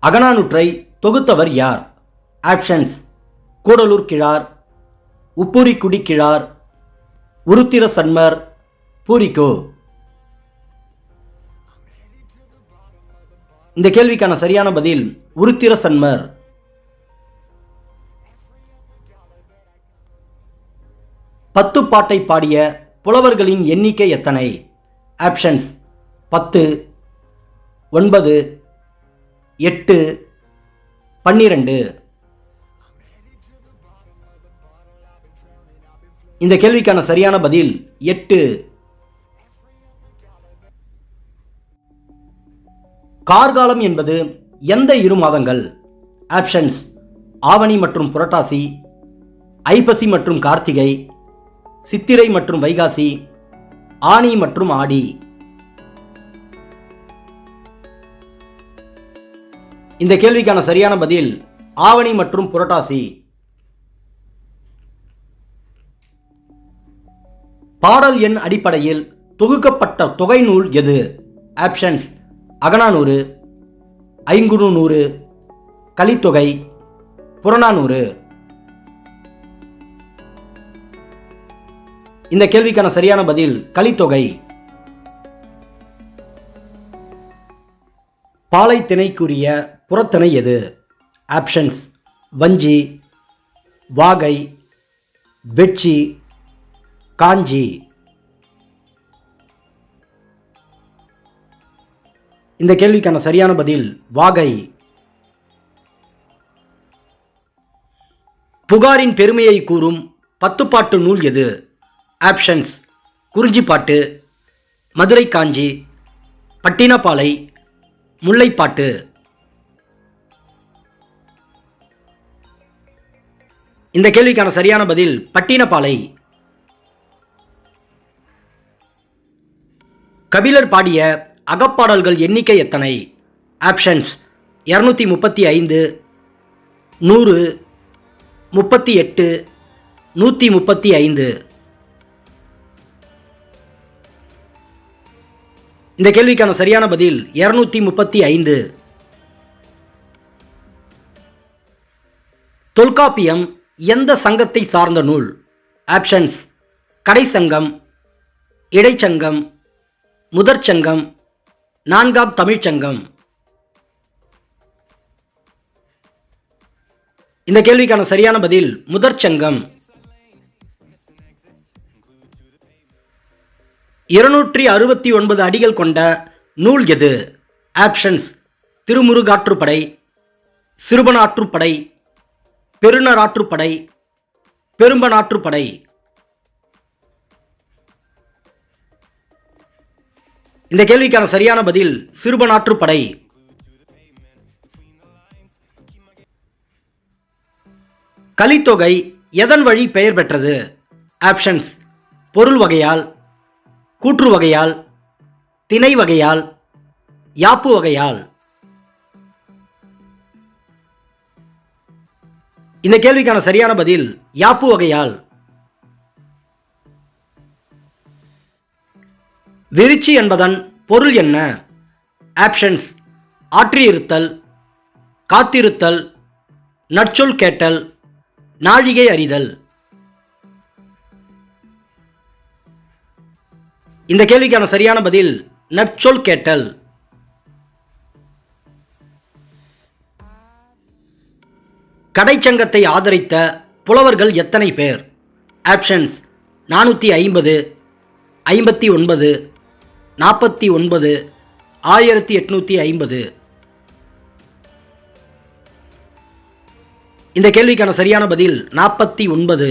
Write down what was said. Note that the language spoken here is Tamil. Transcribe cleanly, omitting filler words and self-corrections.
அகநானூற்றை தொகுத்தவர் யார்? ஆப்ஷன்ஸ்: கூடலூர் கிழார், உப்புரிக்குடி கிழார், உருத்திர சன்மர், பூரிக்கோ. இந்த கேள்விக்கான சரியான பதில் உருத்திர சன்மர். பத்துப்பாட்டை பாடிய புலவர்களின் எண்ணிக்கை எத்தனை? ஆப்ஷன்ஸ்: 10, 9, 8, 12. இந்த கேள்விக்கான சரியான பதில் 8. கார்காலம் என்பது எந்த இரு மாதங்கள்? ஆப்ஷன்ஸ்: ஆவணி மற்றும் புரட்டாசி, ஐப்பசி மற்றும் கார்த்திகை, சித்திரை மற்றும் வைகாசி, ஆனி மற்றும் ஆடி. இந்த கேள்விக்கான சரியான பதில் ஆவணி மற்றும் புரட்டாசி. பாடல் எண் அடிப்படையில் தொகுக்கப்பட்ட தொகை நூல் எது? ஆப்ஷன்ஸ்: அகநானூறு, ஐங்குறுநூறு, கலித்தொகை, புறநானூறு. இந்த கேள்விக்கான சரியான பதில் கலித்தொகை. பாலை திணைக்குரிய புறத்திணை எது? ஆப்ஷன்ஸ்: வஞ்சி, வாகை, வெட்சி, காஞ்சி. இந்த கேள்விக்கான சரியான பதில் வாகை. புகாரின் பெருமையை கூறும் பத்துப்பாட்டு நூல் எது? ஆப்ஷன்ஸ்: குறிஞ்சிப்பாட்டு, மதுரை காஞ்சி, பட்டினப்பாலை, முல்லைப்பாட்டு. இந்த கேள்விக்கான சரியான பதில் பட்டினப்பாலை. கபிலர் பாடிய அகப்பாடல்கள் எண்ணிக்கை எத்தனை? ஆப்ஷன்ஸ்: 235, 100, 38, 135. இந்த கேள்விக்கான சரியான பதில் 235. தொல்காப்பியம் எந்த சங்கத்தை சார்ந்த நூல்? ஆப்ஷன்ஸ்: கடைச்சங்கம், இடைச்சங்கம், முதற்சங்கம், நான்காம் தமிழ்ச்சங்கம். இந்த கேள்விக்கான சரியான பதில் முதற்சங்கம். 269 அடிகள் கொண்ட நூல் எது? ஆப்ஷன்ஸ்: திருமுருகாற்றுப்படை, சிறுபனாற்றுப்படை, பெருநராற்றுப்படை, பெரும்பனாற்றுப்படை. இந்த கேள்விக்கான சரியான பதில் சிறுபனாற்றுப்படை. கலித்தொகை எதன் வழி பெயர் பெற்றது? ஆப்ஷன்ஸ்: பொருள் வகையால், கூற்று வகையால், திணை வகையால், யாப்பு வகையால். இந்த கேள்விக்கான சரியான பதில் யாப்பு வகையால். விருச்சி என்பதன் பொருள் என்ன? ஆப்ஷன்ஸ்: ஆற்றியிருத்தல், காத்திருத்தல், நற்சொல் கேட்டல், நாழிகை அறிதல். இந்த கேள்விக்கான சரியான பதில் நற்சொல் கேட்டல். கடைச்சங்கத்தை ஆதரித்த புலவர்கள் எத்தனை பேர்? ஆப்ஷன்ஸ்: 450, 59, 49, 1850. இந்த கேள்விக்கான சரியான பதில் 49.